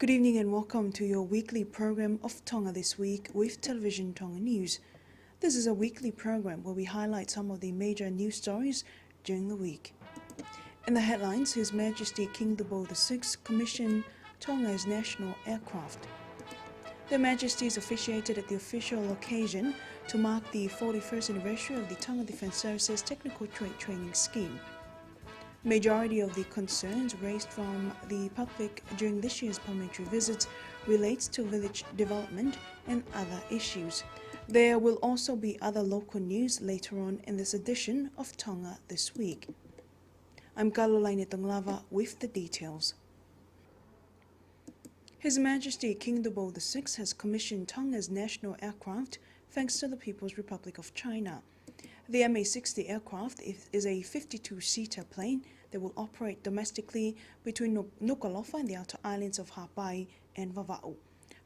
Good evening and welcome to your weekly program of Tonga This Week with Television Tonga News. This is a weekly program where we highlight some of the major news stories during the week. In the headlines, His Majesty King Dubo VI commissioned Tonga's national aircraft. Their Majesties officiated at the official occasion to mark the 41st anniversary of the Tonga Defence Services Technical Trade Training Scheme. Majority of the concerns raised from the public during this year's parliamentary visits relates to village development and other issues. There will also be other local news later on in this edition of Tonga This Week. I'm Caroline Tonglava with the details. His Majesty King Dubo VI has commissioned Tonga's national aircraft thanks to the People's Republic of China. The MA-60 aircraft is a 52-seater plane that will operate domestically between Nuku'alofa and the outer islands of Hawaii and Vava'u.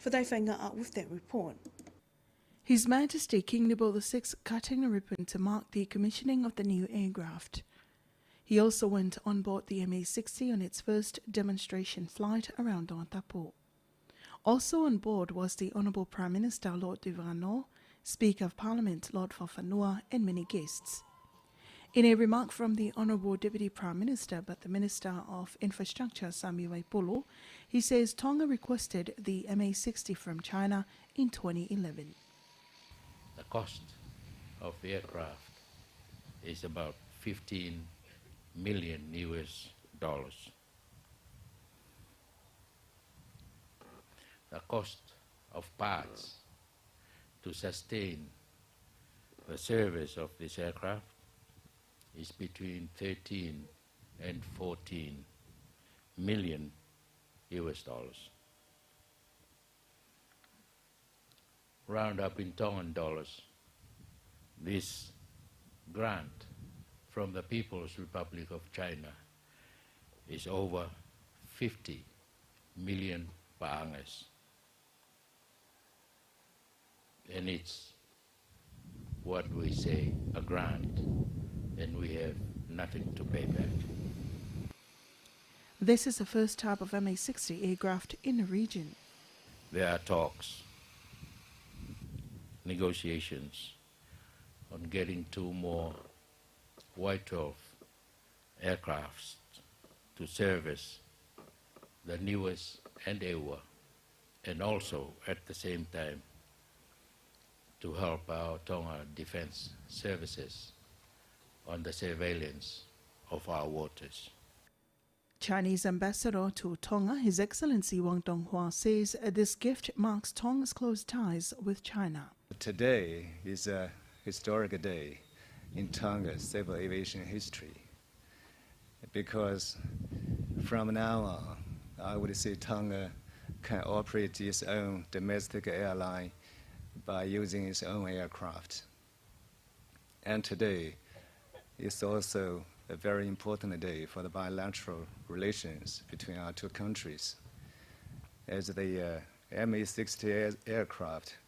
Fadai with that report. His Majesty King Dubo VI cutting a ribbon to mark the commissioning of the new aircraft. He also went on board the MA-60 on its first demonstration flight around Tonga. Also on board was the Honourable Prime Minister Lord Duverano, Speaker of Parliament Lord Fafanua and many guests. In a remark from the Honourable Deputy Prime Minister but the Minister of Infrastructure Sami Waipulu, he says Tonga requested the MA-60 from China in 2011. The cost of the aircraft is about $15 million. The cost of parts to sustain the service of this aircraft is between 13 and 14 million US dollars. Round up in Tongan dollars, this grant from the People's Republic of China is over 50 million paangas. And it's what we say, a grant, and we have nothing to pay back. This is the first type of MA-60 aircraft in the region. There are talks, negotiations on getting two more Y-12 aircrafts to service the newest and Ewa, and also at the same time to help our Tonga Defence Services on the surveillance of our waters. Chinese Ambassador to Tonga, His Excellency Wang Donghua, says this gift marks Tonga's close ties with China. Today is a historic day in Tonga's civil aviation history because from now on, I would say Tonga can operate its own domestic airline by using its own aircraft. And today is also a very important day for the bilateral relations between our two countries, as the MA-60 aircraft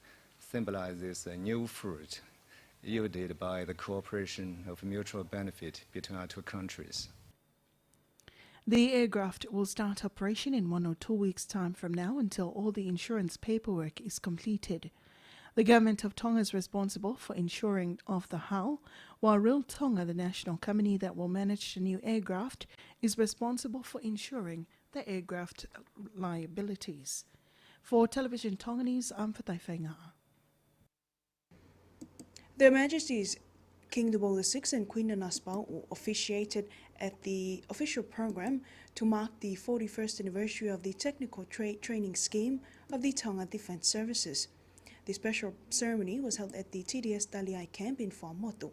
symbolizes a new fruit yielded by the cooperation of mutual benefit between our two countries. The aircraft will start operation in 1 or 2 weeks' time from now until all the insurance paperwork is completed. The government of Tonga is responsible for insuring of the hull, while Real Tonga, the national company that will manage the new aircraft, is responsible for insuring the aircraft liabilities. For Television Tonga News, I'm Fatai Whainga. Their Majesties King Dubo VI and Queen Naspau officiated at the official program to mark the 41st anniversary of the Technical Trade Training Scheme of the Tonga Defence Services. The special ceremony was held at the TDS Daliai camp in Whamotu.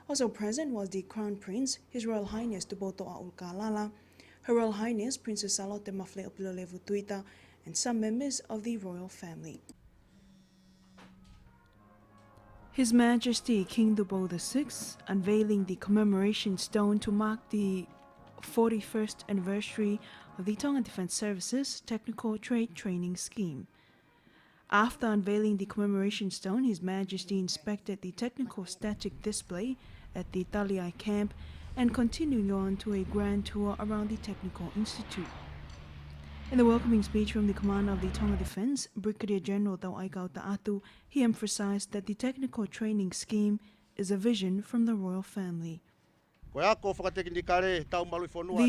Also present was the Crown Prince, His Royal Highness Duboto Aulkalala, Her Royal Highness Princess Salote Mafle Opilolevu Tuita, and some members of the royal family. His Majesty King Dubo VI unveiling the commemoration stone to mark the 41st anniversary of the Tonga Defence Services Technical Trade Training Scheme. After unveiling the commemoration stone, His Majesty inspected the technical static display at the Daliai camp and continuing on to a grand tour around the Technical Institute. In the welcoming speech from the commander of the Tonga Defence, Brigadier General Tauaikau Ta'atu, he emphasized that the technical training scheme is a vision from the royal family. The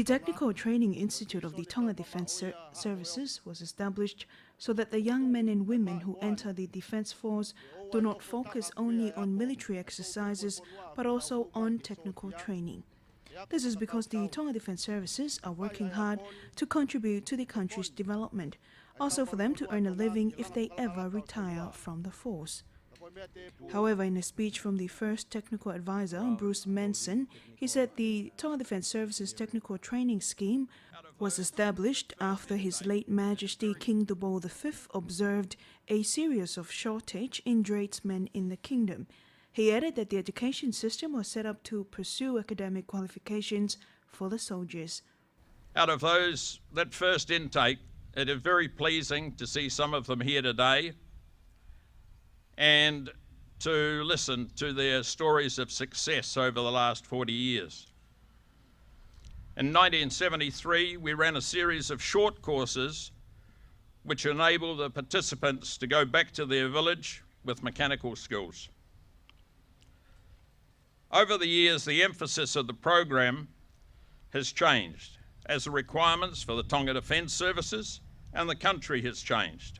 Technical Training Institute of the Tonga Defence Services was established so that the young men and women who enter the Defence Force do not focus only on military exercises but also on technical training. This is because the Tonga Defence Services are working hard to contribute to the country's development, also for them to earn a living if they ever retire from the force. However, in a speech from the first technical advisor, Bruce Manson, he said the Tonga Defence Services Technical Training Scheme was established after His late Majesty King Dubo V observed a serious of shortage in tradesmen in the kingdom. He added that the education system was set up to pursue academic qualifications for the soldiers. Out of those, that first intake, it is very pleasing to see some of them here today and to listen to their stories of success over the last 40 years. In 1973, we ran a series of short courses which enabled the participants to go back to their village with mechanical skills. Over the years, the emphasis of the program has changed as the requirements for the Tonga Defence Services and the country has changed.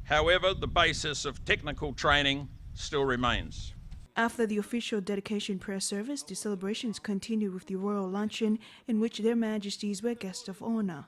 However, the basis of technical training still remains. After the official dedication prayer service, the celebrations continued with the royal luncheon in which their majesties were guests of honor.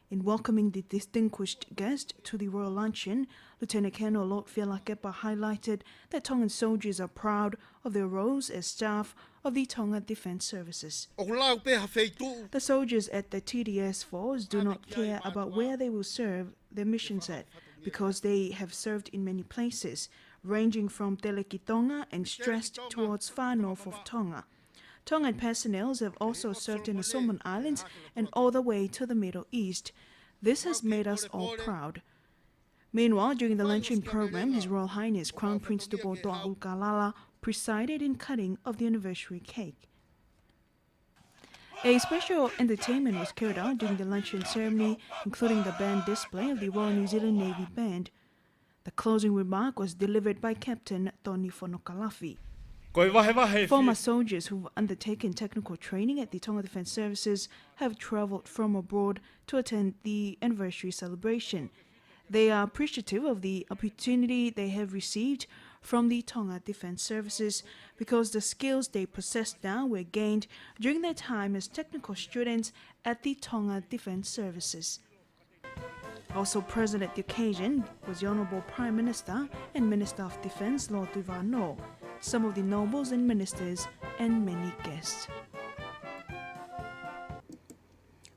In welcoming the distinguished guest to the royal luncheon, Lieutenant Colonel Lord Fialakepa highlighted that Tongan soldiers are proud of their roles as staff of the Tonga Defence Services. The soldiers at the TDS force do not care about where they will serve their missions at, because they have served in many places, ranging from Teleki Tonga and stressed towards far north of Tonga. Tongan personnel have also served in the Solomon Islands and all the way to the Middle East. This has made us all proud. Meanwhile, during the luncheon program, His Royal Highness Crown Prince Tupo To'ahukalala presided in cutting of the anniversary cake. A special entertainment was carried out during the luncheon ceremony, including the band display of the Royal New Zealand Navy Band. The closing remark was delivered by Captain Tony Fonokalafi. Former soldiers who've undertaken technical training at the Tonga Defence Services have travelled from abroad to attend the anniversary celebration. They are appreciative of the opportunity they have received from the Tonga Defence Services because the skills they possess now were gained during their time as technical students at the Tonga Defence Services. Also present at the occasion was the Honourable Prime Minister and Minister of Defence Lord Tuivano, some of the nobles and ministers, and many guests.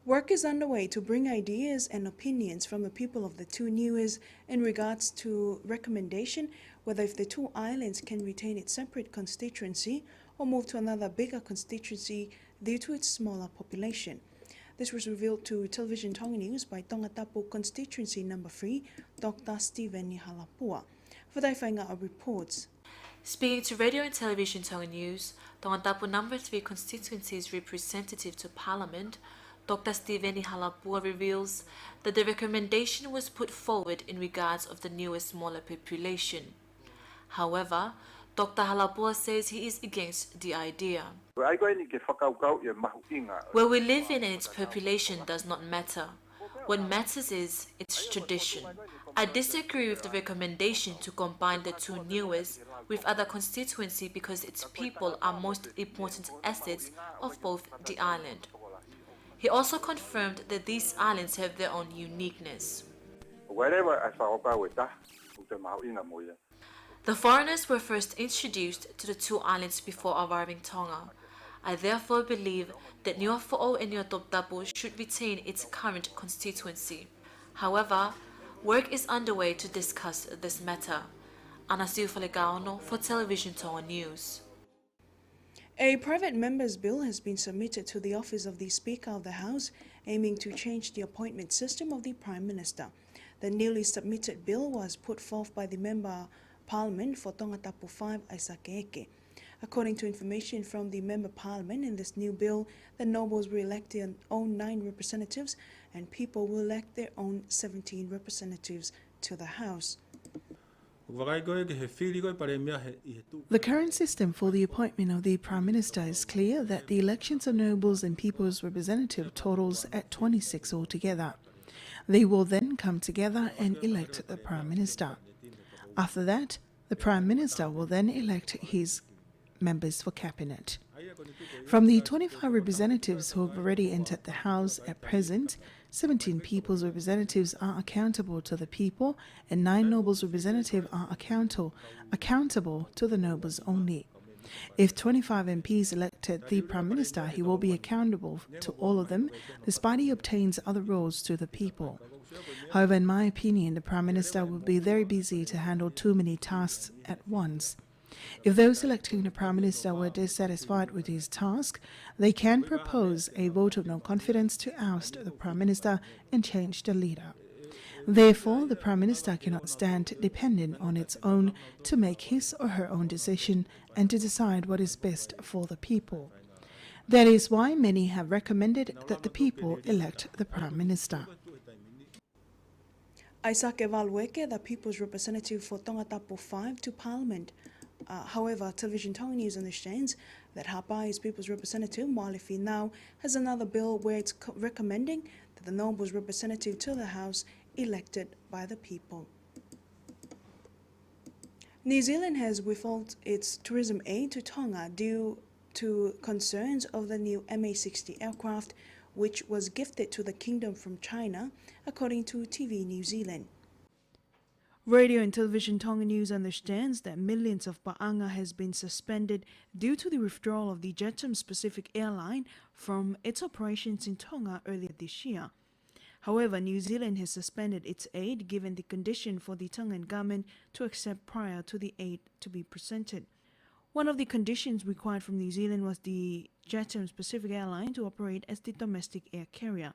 Work is underway to bring ideas and opinions from the people of the two Niues in regards to recommendation whether if the two islands can retain its separate constituency or move to another bigger constituency due to its smaller population. This was revealed to Television Tonga News by Tongatapu Constituency No. 3, Dr. Stephen Halapua. For Daiwhainga reports. Speaking to Radio and Television Tonga News, Tongatapu No. 3 Constituency's representative to Parliament, Dr. Stephen Halapua reveals that the recommendation was put forward in regards of the newest smaller population. However, Dr. Halapua says he is against the idea. Where we live in and its population does not matter. What matters is its tradition. I disagree with the recommendation to combine the two Niues with other constituency because its people are most important assets of both the island. He also confirmed that these islands have their own uniqueness. The foreigners were first introduced to the two islands before arriving Tonga. I therefore believe that Niuafo'o and Niuatoptapu should retain its current constituency. However, work is underway to discuss this matter. Anasiu Falegaono for Television Tonga News. A private member's bill has been submitted to the office of the Speaker of the House, aiming to change the appointment system of the Prime Minister. The newly submitted bill was put forth by the Member Parliament for Tongatapu 5, Isaac Eke. According to information from the Member Parliament, in this new bill, the nobles will elect their own 9 representatives and people will elect their own 17 representatives to the House. The current system for the appointment of the Prime Minister is clear that the elections of nobles and people's representative totals at 26 altogether. They will then come together and elect the Prime Minister. After that, the Prime Minister will then elect his members for Cabinet. From the 25 representatives who have already entered the House at present, 17 people's representatives are accountable to the people and 9 nobles representatives are accountable to the nobles only. If 25 MPs elected the Prime Minister, he will be accountable to all of them, despite he obtains other roles to the people. However, in my opinion, the Prime Minister will be very busy to handle too many tasks at once. If those electing the Prime Minister were dissatisfied with his task, they can propose a vote of no confidence to oust the Prime Minister and change the leader. Therefore, the Prime Minister cannot stand dependent on its own to make his or her own decision and to decide what is best for the people. That is why many have recommended that the people elect the Prime Minister. Isaac Evalueke, the People's Representative for Tonga Tapu 5 to Parliament. However, Television Tonga News understands that Hapa is People's Representative, while if he now has another bill where it's recommending that the Nobles Representative to the House elected by the people. New Zealand has withheld its tourism aid to Tonga due to concerns of the new MA-60 aircraft, which was gifted to the kingdom from China, according to TV New Zealand. Radio and Television Tonga News understands that millions of pa'anga has been suspended due to the withdrawal of the Jetham's Pacific airline from its operations in Tonga earlier this year. However, New Zealand has suspended its aid given the condition for the Tongan government to accept prior to the aid to be presented. One of the conditions required from New Zealand was the Jetham's Pacific airline to operate as the domestic air carrier.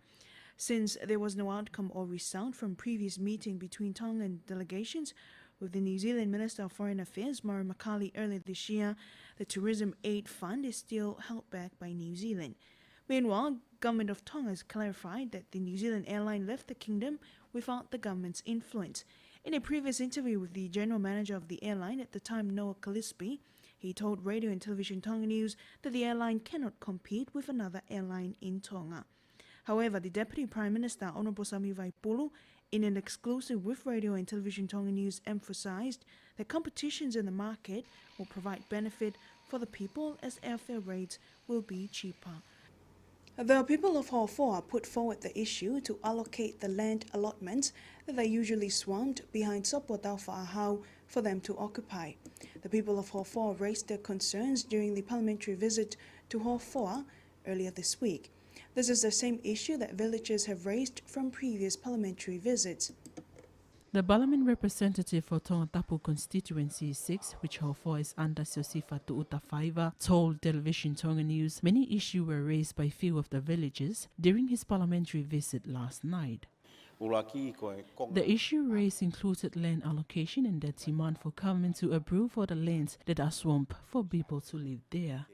Since there was no outcome or result from previous meeting between Tongan delegations with the New Zealand Minister of Foreign Affairs, Murray Makali, earlier this year, the Tourism Aid Fund is still held back by New Zealand. Meanwhile, Government of Tonga has clarified that the New Zealand airline left the kingdom without the government's influence. In a previous interview with the general manager of the airline at the time, Noah Gillespie, he told Radio and Television Tonga News that the airline cannot compete with another airline in Tonga. However, the Deputy Prime Minister, Honourable Sami Vaipulu, in an exclusive with Radio and Television Tonga News, emphasised that competitions in the market will provide benefit for the people as airfare rates will be cheaper. The people of Hofoa put forward the issue to allocate the land allotments that are usually swamped behind Sopotau Whaahau for them to occupy. The people of Hofoa raised their concerns during the parliamentary visit to Hofoa earlier this week. This is the same issue that villagers have raised from previous parliamentary visits. The Parliament representative for Tonga Tapu Constituency 6, which Hofoa is under Siosifa Tu'utawhaiva, told Television Tonga News many issues were raised by few of the villagers during his parliamentary visit last night. The issue raised included land allocation and the demand for government to approve for the lands that are swamp for people to live there.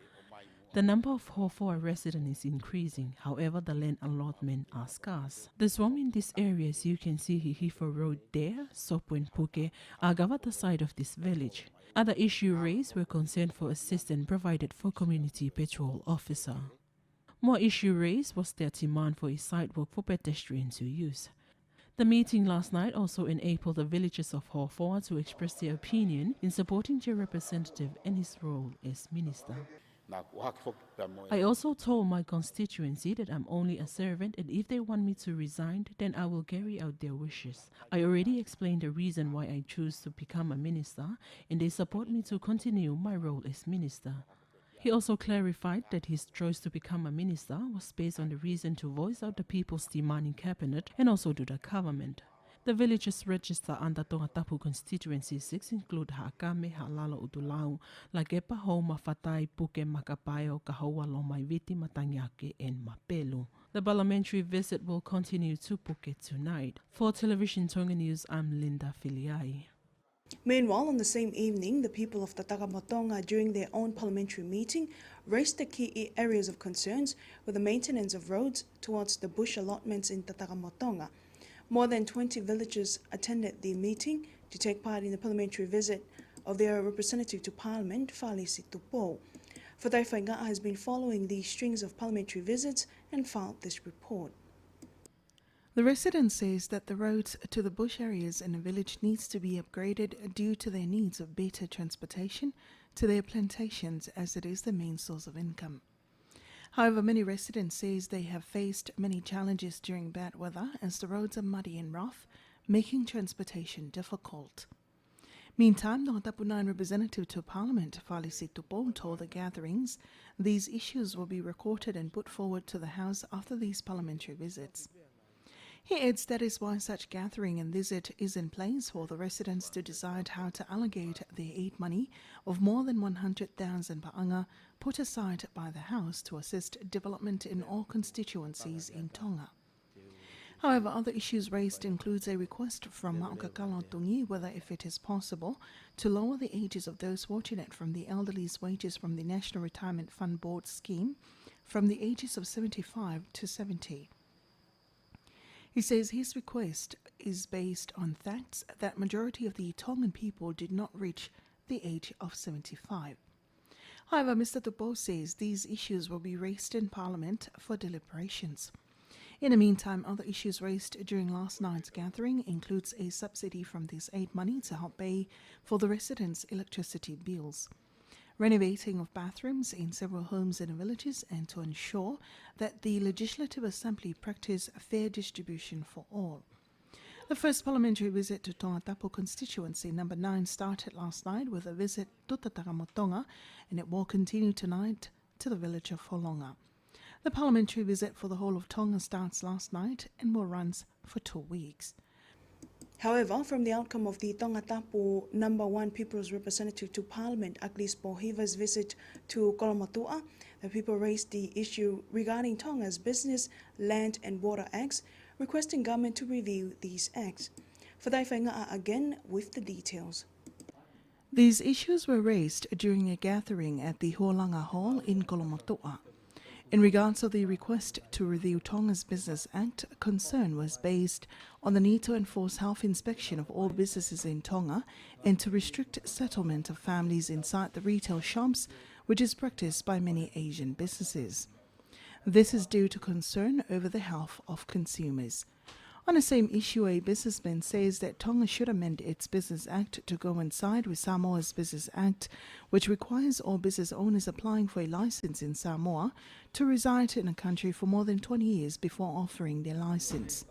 The number of Hofoa residents is increasing, however the land allotment are scarce. The swamp in this area, as you can see Hihifo Road there, Sopo and Puke, are covered the side of this village. Other issues raised were concerned for assistance provided for community patrol officer. More issue raised was their demand for a sidewalk for pedestrians to use. The meeting last night also enabled the villagers of Hofoa to express their opinion in supporting their representative and his role as minister. I also told my constituency that I'm only a servant and if they want me to resign, then I will carry out their wishes. I already explained the reason why I choose to become a minister and they support me to continue my role as minister. He also clarified that his choice to become a minister was based on the reason to voice out the people's demand in cabinet and also to the government. The villages registered under Tonga Tapu Constituency 6 include Hakame, Halalo Utulau, Lagepa, Homa, Fatai, Puke, Makapayo, Kahowa, Lomaiviti, Matanyake, and Mapelu. The parliamentary visit will continue to Phuket tonight. For Television Tonga News, I'm Linda Filiai. Meanwhile, on the same evening, the people of Tonga, during their own parliamentary meeting, raised the key areas of concerns with the maintenance of roads towards the bush allotments in Tonga. More than 20 villagers attended the meeting to take part in the parliamentary visit of their representative to Parliament, Fali Situpo. Fatai Whainga'a has been following these strings of parliamentary visits and filed this report. The resident says that the roads to the bush areas in the village needs to be upgraded due to their needs of better transportation to their plantations, as it is the main source of income. However, many residents says they have faced many challenges during bad weather as the roads are muddy and rough, making transportation difficult. Meantime, the Tapu 9 representative to Parliament, Fali Situpo, told the gatherings these issues will be recorded and put forward to the House after these parliamentary visits. He adds that is why such gathering and visit is in place for the residents to decide how to allocate their aid money of more than 100,000 pa'anga put aside by the House to assist development in all constituencies in Tonga. However, other issues raised includes a request from Ma'okakalo Tungi whether if it is possible to lower the ages of those fortunate from the elderly's wages from the National Retirement Fund Board scheme from the ages of 75 to 70. He says his request is based on facts that majority of the Tongan people did not reach the age of 75. However, Mr. Tupo says these issues will be raised in Parliament for deliberations. In the meantime, other issues raised during last night's gathering includes a subsidy from this aid money to help pay for the residents' electricity bills, renovating of bathrooms in several homes in the villages, and to ensure that the Legislative Assembly practice fair distribution for all. The first parliamentary visit to Tonga Tapu constituency number 9 started last night with a visit to Tonga, and it will continue tonight to the village of Holonga. The parliamentary visit for the whole of Tonga starts last night and will run for 2 weeks. However, from the outcome of the Tonga Tapu number 1 People's Representative to Parliament, Aglis Pohiva's visit to Kolomatua, the people raised the issue regarding Tonga's Business, Land and Water Acts, requesting government to review these acts. Fatai Whainga'a again with the details. These issues were raised during a gathering at the Hualanga Hall in Kolomatua. In regards of the request to review Tonga's Business Act, concern was based on the need to enforce health inspection of all businesses in Tonga and to restrict settlement of families inside the retail shops, which is practiced by many Asian businesses. This is due to concern over the health of consumers. On the same issue, a businessman says that Tonga should amend its Business Act to coincide with Samoa's Business Act, which requires all business owners applying for a license in Samoa to reside in a country for more than 20 years before offering their license.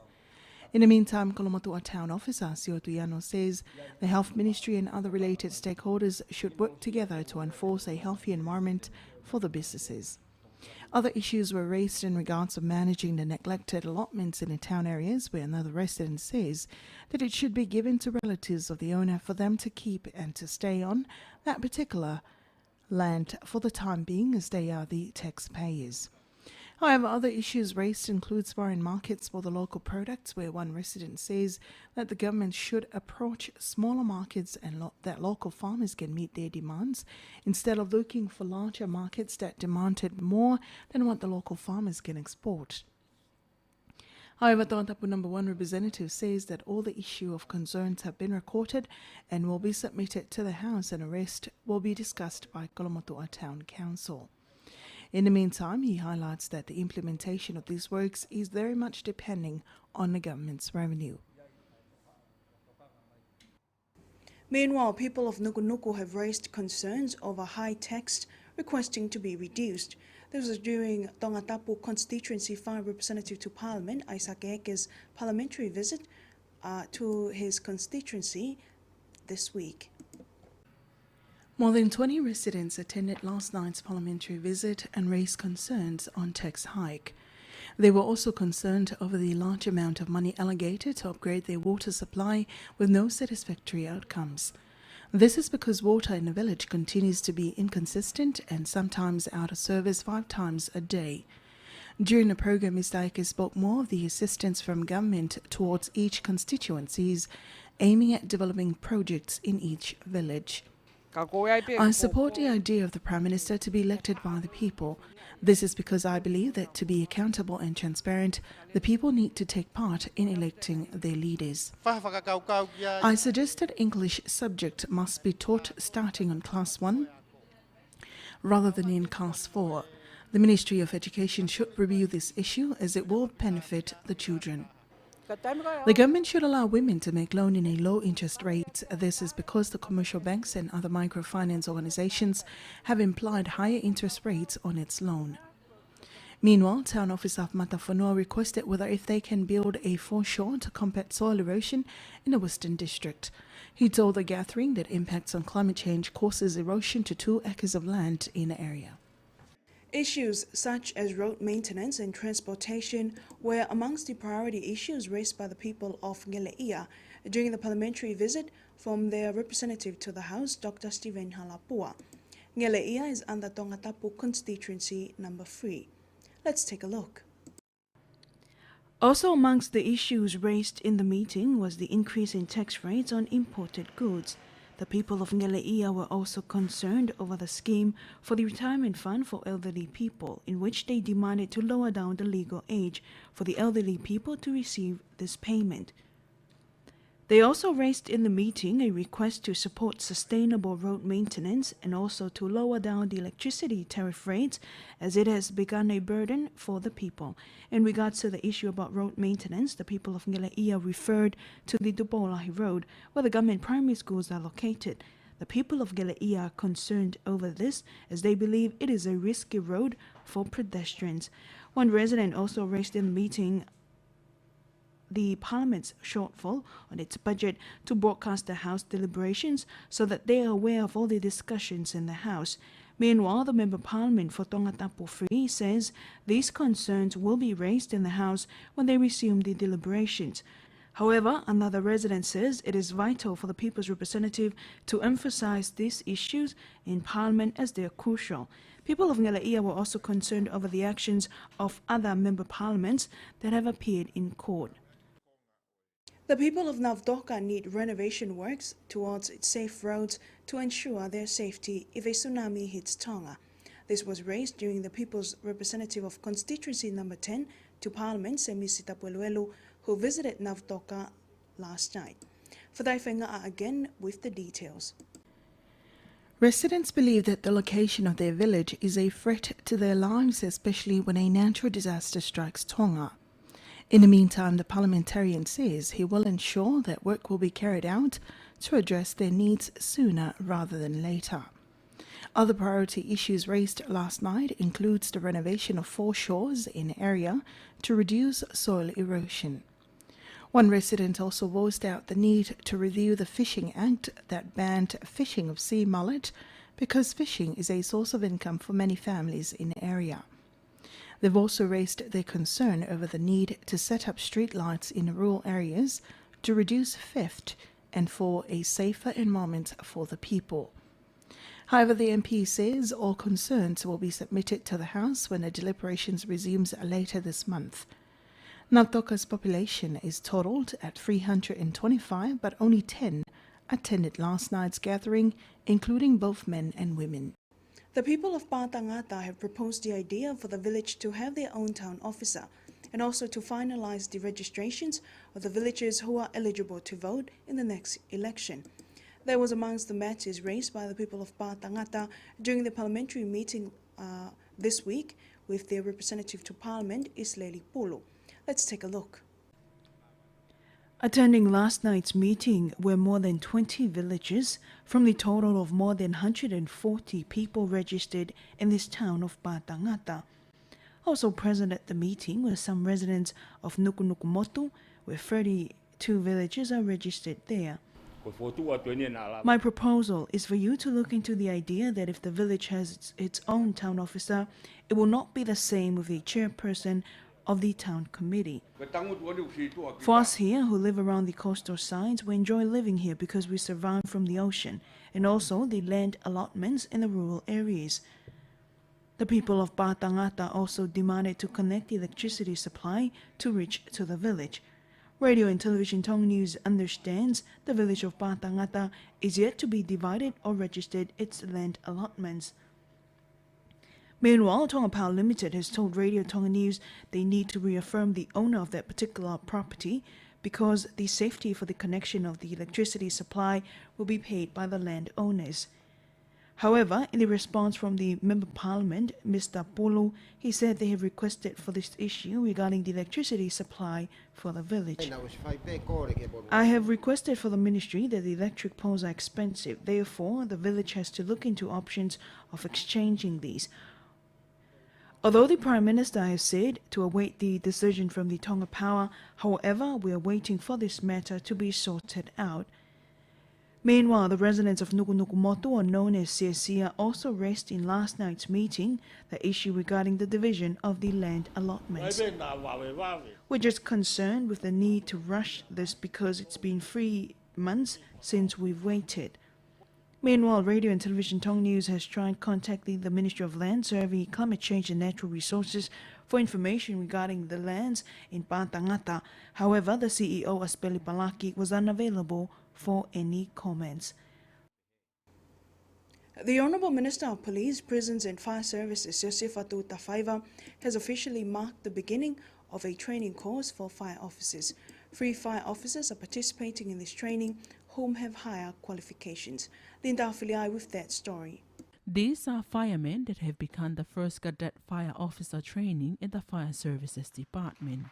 In the meantime, Kolomatua Town Officer Siotuyano says the Health Ministry and other related stakeholders should work together to enforce a healthy environment for the businesses. Other issues were raised in regards of managing the neglected allotments in the town areas, where another resident says that it should be given to relatives of the owner for them to keep and to stay on that particular land for the time being, as they are the taxpayers. However, other issues raised includes foreign markets for the local products, where one resident says that the government should approach smaller markets and that local farmers can meet their demands instead of looking for larger markets that demanded more than what the local farmers can export. However, Tonga Tapu number 1 representative says that all the issue of concerns have been recorded and will be submitted to the House, and the rest will be discussed by Kolomatua Town Council. In the meantime, he highlights that the implementation of these works is very much depending on the government's revenue. Meanwhile, people of Nuku have raised concerns over high tax requesting to be reduced. This was during Tonga Tapu Constituency 5 Representative to Parliament, Isaac Eke's parliamentary visit to his constituency this week. More than 20 residents attended last night's parliamentary visit and raised concerns on tax hike. They were also concerned over the large amount of money allocated to upgrade their water supply with no satisfactory outcomes. This is because water in the village continues to be inconsistent and sometimes out of service 5 times a day. During the program, Mr. Ike spoke more of the assistance from government towards each constituencies, aiming at developing projects in each village. I support the idea of the Prime Minister to be elected by the people. This is because I believe that to be accountable and transparent, the people need to take part in electing their leaders. I suggested English subject must be taught starting on Class 1 rather than in Class 4. The Ministry of Education should review this issue as it will benefit the children. The government should allow women to make loan in a low interest rate. This is because the commercial banks and other microfinance organizations have implied higher interest rates on its loan. Meanwhile, Town Officer of Matafonua requested whether if they can build a foreshore to combat soil erosion in the Western District. He told the gathering that impacts on climate change causes erosion to 2 acres of land in the area. Issues such as road maintenance and transportation were amongst the priority issues raised by the people of Ngeleia during the parliamentary visit from their representative to the House, Dr. Stephen Halapua. Ngeleia is under Tonga Tapu constituency number 3. Let's take a look. Also amongst the issues raised in the meeting was the increase in tax rates on imported goods. The people of Ngeleia were also concerned over the scheme for the retirement fund for elderly people, in which they demanded to lower down the legal age for the elderly people to receive this payment. They also raised in the meeting a request to support sustainable road maintenance and also to lower down the electricity tariff rates, as it has become a burden for the people. In regards to the issue about road maintenance, the people of Ngeleia referred to the Dubolahi Road, where the government primary schools are located. The people of Ngeleia are concerned over this, as they believe it is a risky road for pedestrians. One resident also raised in the meeting the Parliament's shortfall on its budget to broadcast the House deliberations so that they are aware of all the discussions in the House. Meanwhile, the Member Parliament for Tonga Tapu 3 says these concerns will be raised in the House when they resume the deliberations. However, another resident says it is vital for the People's Representative to emphasize these issues in Parliament as they are crucial. People of Ngeleia were also concerned over the actions of other Member Parliaments that have appeared in court. The people of Navdoka need renovation works towards its safe roads to ensure their safety if a tsunami hits Tonga. This was raised during the People's Representative of Constituency number 10 to Parliament, Semisita Pueluelu, who visited Navdoka last night. Fadaifenga again with the details. Residents believe that the location of their village is a threat to their lives, especially when a natural disaster strikes Tonga. In the meantime, the parliamentarian says he will ensure that work will be carried out to address their needs sooner rather than later. Other priority issues raised last night includes the renovation of 4 shores in the area to reduce soil erosion. One resident also voiced out the need to review the Fishing Act that banned fishing of sea mullet because fishing is a source of income for many families in the area. They've also raised their concern over the need to set up street lights in rural areas to reduce theft and for a safer environment for the people. However, the MP says all concerns will be submitted to the House when the deliberations resumes later this month. Navdoka's population is totaled at 325, but only 10 attended last night's gathering, including both men and women. The people of Patangata have proposed the idea for the village to have their own town officer and also to finalize the registrations of the villagers who are eligible to vote in the next election. That was amongst the matters raised by the people of Patangata during the parliamentary meeting this week with their representative to Parliament, Isleli Pulu. Let's take a look. Attending last night's meeting were more than 20 villagers from the total of more than 140 people registered in this town of Patangata. Also present at the meeting were some residents of Nukunukumotu, where 32 villages are registered there. My proposal is for you to look into the idea that if the village has its own town officer, it will not be the same with the chairperson of the town committee. For us here who live around the coastal sides, we enjoy living here because we survive from the ocean and also the land allotments in the rural areas. The people of Batangata also demanded to connect the electricity supply to reach to the village. Radio and Television Tonga News understands the village of Batangata is yet to be divided or registered its land allotments. Meanwhile, Tonga Power Limited has told Radio Tonga News they need to reaffirm the owner of that particular property because the safety for the connection of the electricity supply will be paid by the landowners. However, in the response from the Member Parliament, Mr. Pulu, he said they have requested for this issue regarding the electricity supply for the village. I have requested for the ministry that the electric poles are expensive. Therefore, the village has to look into options of exchanging these. Although the Prime Minister has said to await the decision from the Tonga Power, however, we are waiting for this matter to be sorted out. Meanwhile, the residents of Nukunukumotu, or known as Sia, also raised in last night's meeting the issue regarding the division of the land allotments. We're just concerned with the need to rush this because it's been 3 months since we've waited. Meanwhile, Radio and Television Tonga News has tried contacting the Ministry of Land Survey, Climate Change and Natural Resources for information regarding the lands in Batangata. However, the CEO, Aspeli Palaki, was unavailable for any comments. The Honourable Minister of Police, Prisons and Fire Services, Yosefatu Tafaiva, has officially marked the beginning of a training course for fire officers. 3 fire officers are participating in this training, whom have higher qualifications. Linda Afiliai with that story. These are firemen that have begun the first cadet fire officer training in the Fire Services Department.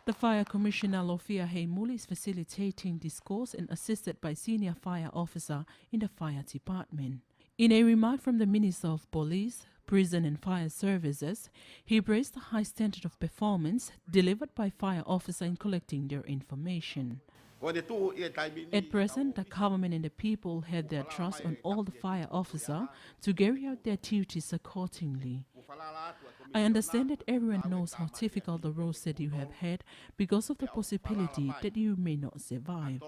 The Fire Commissioner Lofia Heimuli is facilitating this course and assisted by Senior Fire Officer in the Fire Department. In a remark from the Minister of Police, Prison and Fire Services, he praised the high standard of performance delivered by fire officers in collecting their information. At present, the government and the people have their trust on all the fire officers to carry out their duties accordingly. I understand that everyone knows how difficult the roads that you have had because of the possibility that you may not survive.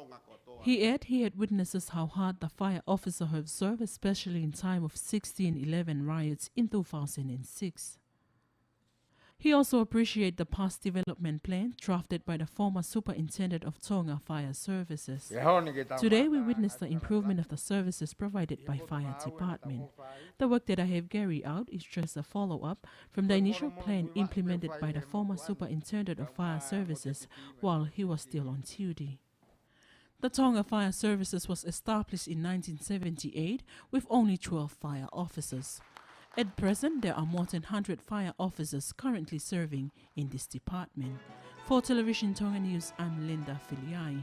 He added he had witnessed how hard the fire officers have served, especially in time of 16/11 riots in 2006. He also appreciated the past development plan drafted by the former Superintendent of Tonga Fire Services. Today we witness the improvement of the services provided by Fire Department. The work that I have carried out is just a follow-up from the initial plan implemented by the former Superintendent of Fire Services while he was still on duty. The Tonga Fire Services was established in 1978 with only 12 fire officers. At present, there are more than 100 fire officers currently serving in this department. For Television Tonga News, I'm Linda Filiai.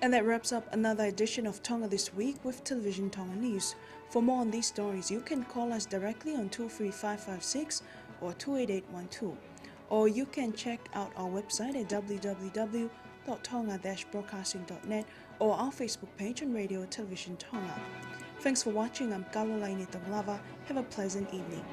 And that wraps up another edition of Tonga This Week with Television Tonga News. For more on these stories, you can call us directly on 23556 or 28812. Or you can check out our website at www.tonga-broadcasting.net or our Facebook page on Radio Television Tonga. Thanks for watching. I'm Kalolaini Taglava. Have a pleasant evening.